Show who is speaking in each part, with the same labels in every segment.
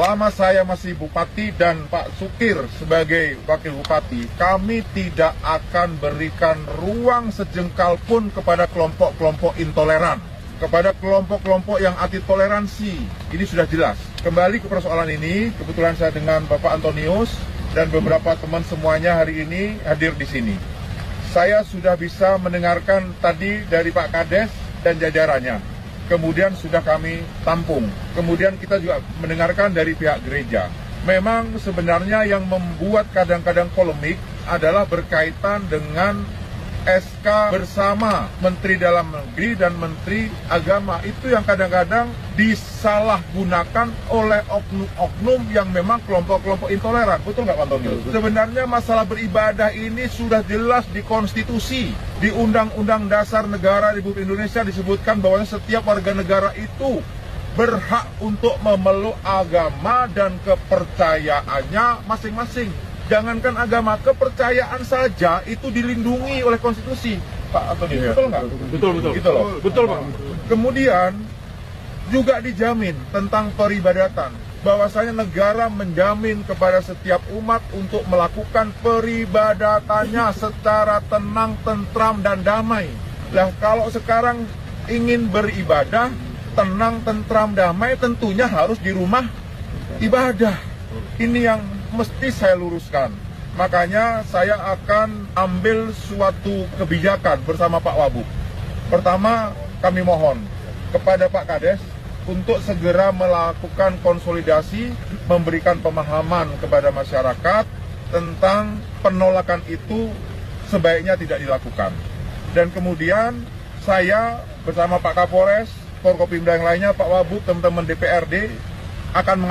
Speaker 1: selama saya masih Bupati dan Pak Sukir sebagai Wakil Bupati, kami tidak akan berikan ruang sejengkal pun kepada kelompok-kelompok intoleran, kepada kelompok-kelompok yang anti toleransi. Ini sudah jelas. Kembali ke persoalan ini, kebetulan saya dengan Bapak Antonius dan beberapa teman semuanya hari ini hadir di sini. Saya sudah bisa mendengarkan tadi dari Pak Kades dan jajarannya. Kemudian sudah kami tampung. Kemudian kita juga mendengarkan dari pihak gereja. Memang sebenarnya yang membuat kadang-kadang polemik adalah berkaitan dengan SK bersama Menteri Dalam Negeri dan Menteri Agama. Itu yang kadang-kadang disalahgunakan oleh oknum-oknum yang memang kelompok-kelompok intoleran. Betul nggak Pak Antonius? Sebenarnya masalah beribadah ini sudah jelas di konstitusi. Di Undang-Undang Dasar Negara Republik Indonesia disebutkan bahwa setiap warga negara itu berhak untuk memeluk agama dan kepercayaannya masing-masing. Jangankan agama, kepercayaan saja itu dilindungi oleh konstitusi, Pak Antonius. Betul nggak?
Speaker 2: Betul.
Speaker 1: Gitu loh.
Speaker 2: Betul, Pak.
Speaker 1: Kemudian juga dijamin tentang peribadatan, bahwasanya negara menjamin kepada setiap umat untuk melakukan peribadatannya secara tenang, tentram, dan damai. Nah, kalau sekarang ingin beribadah, tenang, tentram, damai, tentunya harus di rumah ibadah. Ini yang mesti saya luruskan. Makanya saya akan ambil suatu kebijakan bersama Pak Wabub. Pertama, kami mohon kepada Pak Kades untuk segera melakukan konsolidasi, memberikan pemahaman kepada masyarakat tentang penolakan itu sebaiknya tidak dilakukan. Dan kemudian saya bersama Pak Kapolres, Forkopimda yang lainnya, Pak Wabub, teman-teman DPRD akan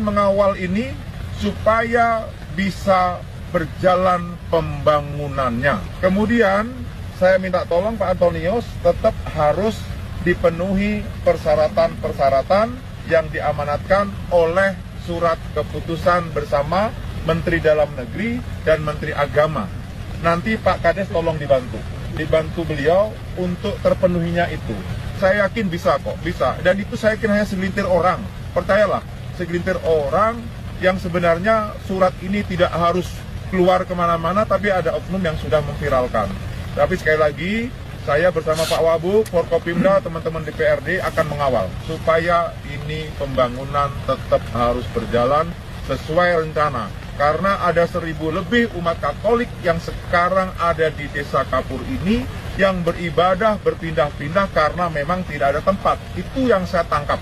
Speaker 1: mengawal ini supaya bisa berjalan pembangunannya. Kemudian saya minta tolong Pak Antonius tetap harus dipenuhi persyaratan-persyaratan yang diamanatkan oleh surat keputusan bersama Menteri Dalam Negeri dan Menteri Agama. Nanti Pak Kades tolong dibantu beliau untuk terpenuhinya itu. Saya yakin bisa kok, bisa. Dan itu saya yakin hanya segelintir orang. Percayalah, segelintir orang yang sebenarnya surat ini tidak harus keluar kemana-mana, tapi ada oknum yang sudah memviralkan. Tapi sekali lagi, saya bersama Pak Wabub, Forkopimda, teman-teman DPRD akan mengawal supaya ini pembangunan tetap harus berjalan sesuai rencana. Karena ada 1.000 lebih umat Katolik yang sekarang ada di Desa Kapur ini yang beribadah berpindah-pindah karena memang tidak ada tempat. Itu yang saya tangkap.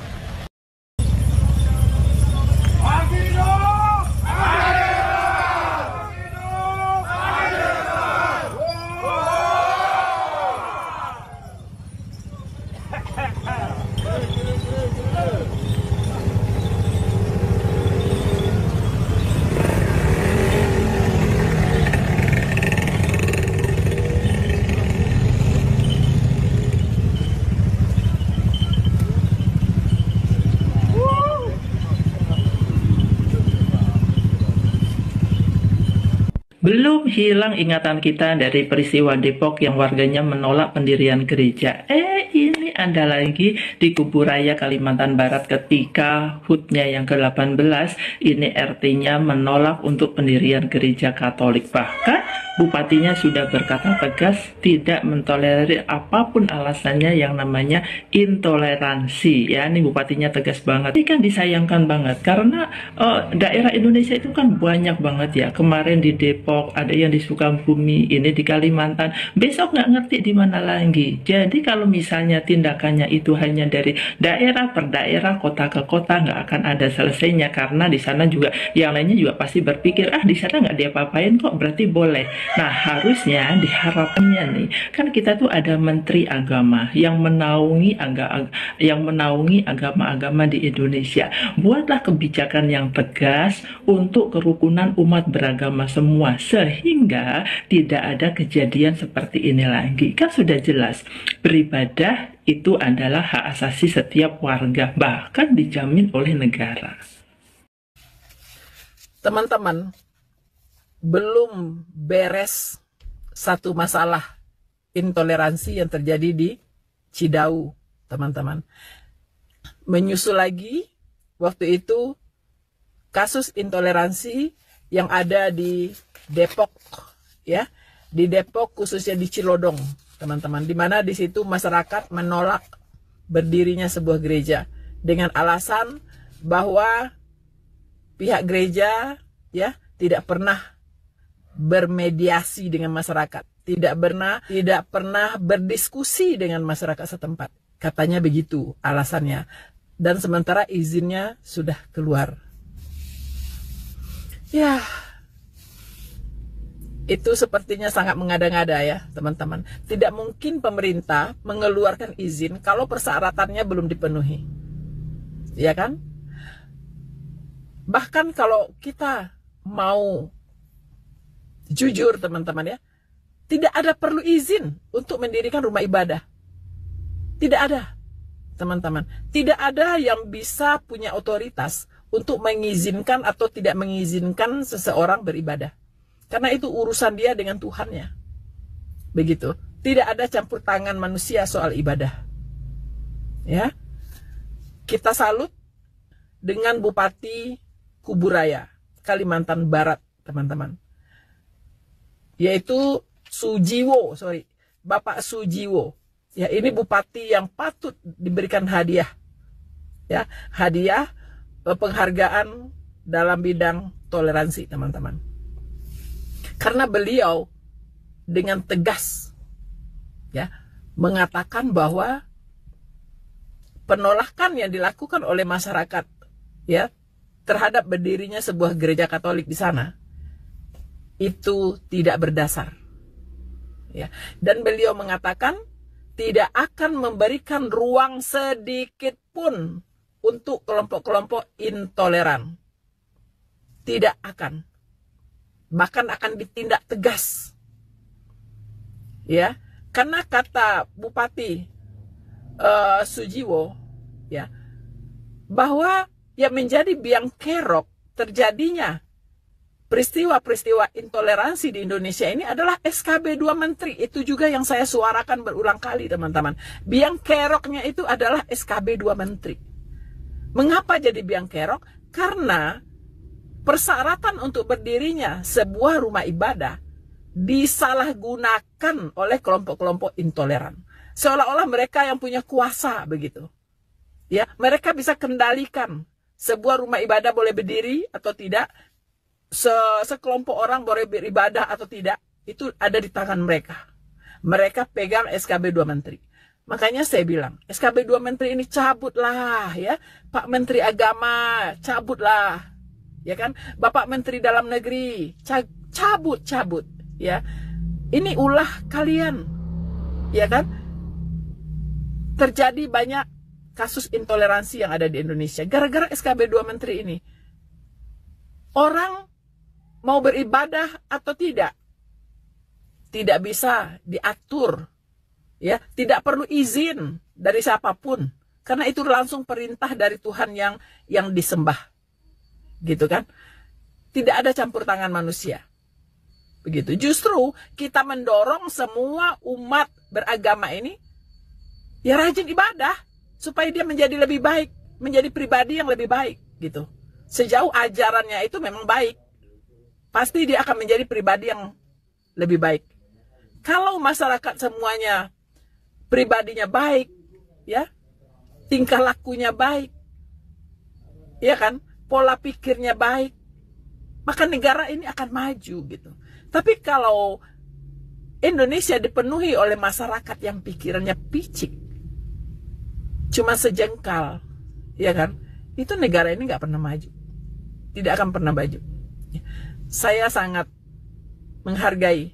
Speaker 3: Belum hilang ingatan kita dari peristiwa Depok yang warganya menolak pendirian gereja. Ini ada lagi di Kuburaya, Kalimantan Barat ketika HUT-nya yang ke-18, ini RT-nya menolak untuk pendirian gereja Katolik. Bahkan bupatinya sudah berkata tegas tidak mentolerir apapun alasannya yang namanya intoleransi. Ya, ini bupatinya tegas banget. Ini kan disayangkan banget karena daerah Indonesia itu kan banyak banget ya. Kemarin di Depok, ada yang di Sukabumi, ini di Kalimantan, besok nggak ngerti di mana lagi. Jadi kalau misalnya tindakannya itu hanya dari daerah per daerah, kota ke kota, nggak akan ada selesainya karena di sana juga yang lainnya juga pasti berpikir di sana nggak diapa-apain kok, berarti boleh. Nah, harusnya diharapkannya nih, kan kita tuh ada Menteri Agama yang menaungi agama-agama di Indonesia. Buatlah kebijakan yang tegas untuk kerukunan umat beragama semua, sehingga tidak ada kejadian seperti ini lagi. Kan sudah jelas, beribadah itu adalah hak asasi setiap warga, bahkan dijamin oleh negara.
Speaker 4: Teman-teman, belum beres satu masalah intoleransi yang terjadi di Cidau, teman-teman. Menyusul lagi waktu itu kasus intoleransi yang ada di Depok, ya, di Depok khususnya di Cilodong, teman-teman, di mana di situ masyarakat menolak berdirinya sebuah gereja dengan alasan bahwa pihak gereja, ya, tidak pernah bermediasi dengan masyarakat, tidak pernah berdiskusi dengan masyarakat setempat. Katanya begitu alasannya. Dan sementara izinnya sudah keluar. Ya, itu sepertinya sangat mengada-ngada ya, teman-teman. Tidak mungkin pemerintah mengeluarkan izin kalau persyaratannya belum dipenuhi. Ya kan? Bahkan kalau kita mau jujur, teman-teman ya, tidak ada perlu izin untuk mendirikan rumah ibadah. Tidak ada, teman-teman. Tidak ada yang bisa punya otoritas untuk mengizinkan atau tidak mengizinkan seseorang beribadah. Karena itu urusan dia dengan Tuhannya. Begitu. Tidak ada campur tangan manusia soal ibadah. Ya. Kita salut dengan Bupati Kuburaya, Kalimantan Barat, teman-teman. Yaitu Bapak Sujiwo. Ya, ini bupati yang patut diberikan hadiah. Ya, hadiah penghargaan dalam bidang toleransi, teman-teman. Karena beliau dengan tegas, ya, mengatakan bahwa penolakan yang dilakukan oleh masyarakat, ya, terhadap berdirinya sebuah gereja Katolik di sana itu tidak berdasar. Ya, dan beliau mengatakan tidak akan memberikan ruang sedikit pun untuk kelompok-kelompok intoleran. Tidak akan. Bahkan akan ditindak tegas. Ya, karena kata Bupati Sujiwo, ya, bahwa yang menjadi biang kerok terjadinya peristiwa-peristiwa intoleransi di Indonesia ini adalah SKB 2 Menteri. Itu juga yang saya suarakan berulang kali, teman-teman. Biang keroknya itu adalah SKB 2 Menteri. Mengapa jadi biang kerok? Karena persyaratan untuk berdirinya sebuah rumah ibadah disalahgunakan oleh kelompok-kelompok intoleran. Seolah-olah mereka yang punya kuasa begitu. Ya, mereka bisa kendalikan sebuah rumah ibadah boleh berdiri atau tidak, sekelompok orang boleh beribadah atau tidak, itu ada di tangan mereka. Mereka pegang SKB 2 Menteri. Makanya saya bilang, SKB 2 Menteri ini cabutlah, ya. Pak Menteri Agama, cabutlah. Ya kan? Bapak Menteri Dalam Negeri, cabut, ya. Ini ulah kalian. Ya kan? Terjadi banyak kasus intoleransi yang ada di Indonesia gara-gara SKB 2 Menteri ini. Orang mau beribadah atau tidak bisa diatur, ya, tidak perlu izin dari siapapun, karena itu langsung perintah dari Tuhan yang disembah, gitu kan? Tidak ada campur tangan manusia, begitu. Justru kita mendorong semua umat beragama ini ya rajin ibadah supaya dia menjadi lebih baik, menjadi pribadi yang lebih baik, gitu. Sejauh ajarannya itu memang baik, pasti dia akan menjadi pribadi yang lebih baik. Kalau masyarakat semuanya pribadinya baik, ya, tingkah lakunya baik, ya kan, pola pikirnya baik, maka negara ini akan maju, gitu. Tapi kalau Indonesia dipenuhi oleh masyarakat yang pikirannya picik, cuma sejengkal, ya kan, itu negara ini nggak pernah maju, tidak akan pernah maju. Saya sangat menghargai,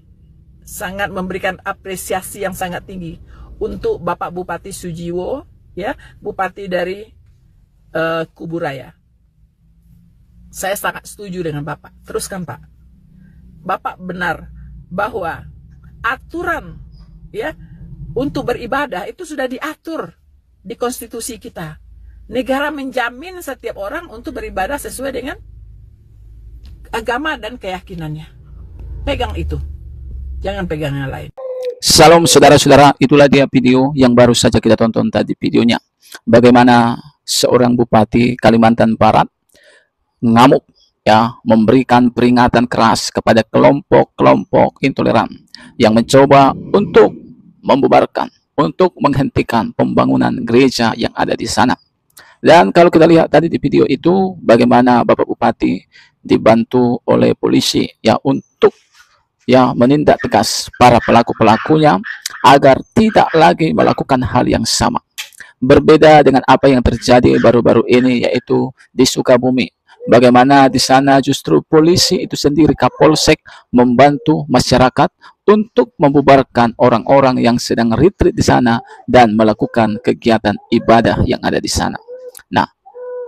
Speaker 4: sangat memberikan apresiasi yang sangat tinggi untuk Bapak Bupati Sujiwo, ya, Bupati dari Kuburaya. Saya sangat setuju dengan Bapak. Teruskan, Pak. Bapak benar bahwa aturan, ya, untuk beribadah itu sudah diatur di konstitusi kita. Negara menjamin setiap orang untuk beribadah sesuai dengan agama dan keyakinannya. Pegang itu, jangan pegang yang lain.
Speaker 2: Salam saudara-saudara, itulah dia video yang baru saja kita tonton tadi videonya. Bagaimana seorang bupati Kalimantan Barat ngamuk, ya, memberikan peringatan keras kepada kelompok-kelompok intoleran yang mencoba untuk membubarkan, untuk menghentikan pembangunan gereja yang ada di sana. Dan kalau kita lihat tadi di video itu, bagaimana Bapak Bupati dibantu oleh polisi, ya, untuk, ya, menindak tegas para pelaku-pelakunya agar tidak lagi melakukan hal yang sama. Berbeda dengan apa yang terjadi baru-baru ini, yaitu di Sukabumi. Bagaimana di sana justru polisi itu sendiri, Kapolsek, membantu masyarakat untuk membubarkan orang-orang yang sedang retreat di sana dan melakukan kegiatan ibadah yang ada di sana. Nah,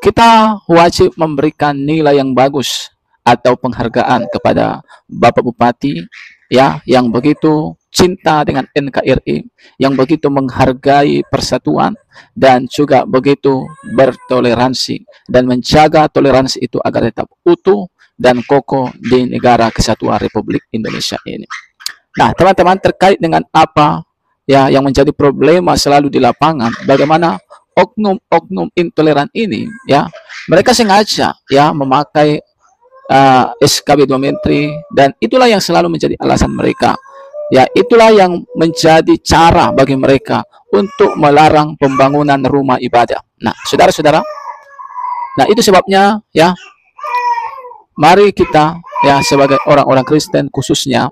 Speaker 2: kita wajib memberikan nilai yang bagus atau penghargaan kepada Bapak Bupati, ya, yang begitu cinta dengan NKRI, yang begitu menghargai persatuan dan juga begitu bertoleransi dan menjaga toleransi itu agar tetap utuh dan kokoh di negara kesatuan Republik Indonesia ini. Nah, teman-teman, terkait dengan apa, ya, yang menjadi problema selalu di lapangan, bagaimana oknum-oknum intoleran ini, ya, mereka sengaja, ya, memakai SKB 2 Menteri, dan itulah yang selalu menjadi alasan mereka, ya, itulah yang menjadi cara bagi mereka untuk melarang pembangunan rumah ibadah. Nah, saudara-saudara, nah itu sebabnya, ya, mari kita, ya, sebagai orang-orang Kristen khususnya,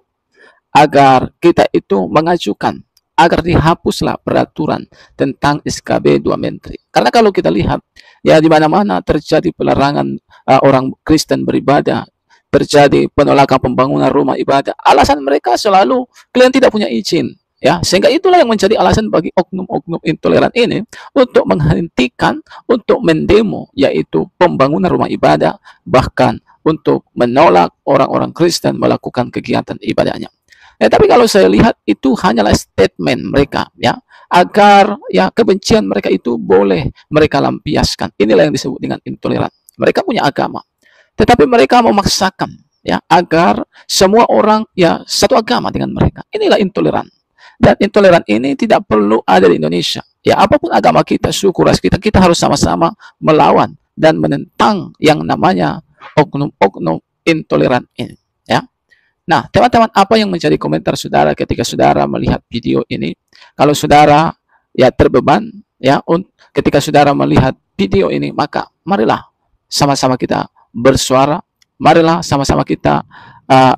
Speaker 2: agar kita itu mengajukan agar dihapuslah peraturan tentang SKB 2 Menteri. Karena kalau kita lihat, ya, di mana-mana terjadi pelarangan orang Kristen beribadah, terjadi penolakan pembangunan rumah ibadah, alasan mereka selalu kalian tidak punya izin, ya, sehingga itulah yang menjadi alasan bagi oknum-oknum intoleran ini untuk menghentikan, untuk mendemo, yaitu pembangunan rumah ibadah, bahkan untuk menolak orang-orang Kristen melakukan kegiatan ibadahnya. Ya, tapi kalau saya lihat itu hanyalah statement mereka, ya, agar, ya, kebencian mereka itu boleh mereka lampiaskan. Inilah yang disebut dengan intoleran. Mereka punya agama, tetapi mereka memaksakan, ya, agar semua orang, ya, satu agama dengan mereka. Inilah intoleran. Dan intoleran ini tidak perlu ada di Indonesia. Ya, apapun agama kita, suku ras kita, kita harus sama-sama melawan dan menentang yang namanya oknum-oknum intoleran ini, ya. Nah, teman-teman, apa yang menjadi komentar saudara ketika saudara melihat video ini? Kalau saudara, ya, terbeban, ya, ketika saudara melihat video ini, maka marilah sama-sama kita bersuara, marilah sama-sama kita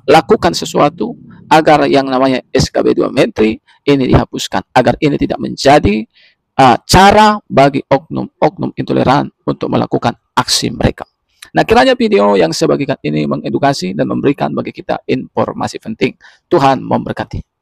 Speaker 2: lakukan sesuatu agar yang namanya SKB 2 Menteri ini dihapuskan, agar ini tidak menjadi cara bagi oknum-oknum intoleran untuk melakukan aksi mereka. Nah, kiranya video yang saya bagikan ini mengedukasi dan memberikan bagi kita informasi penting. Tuhan memberkati.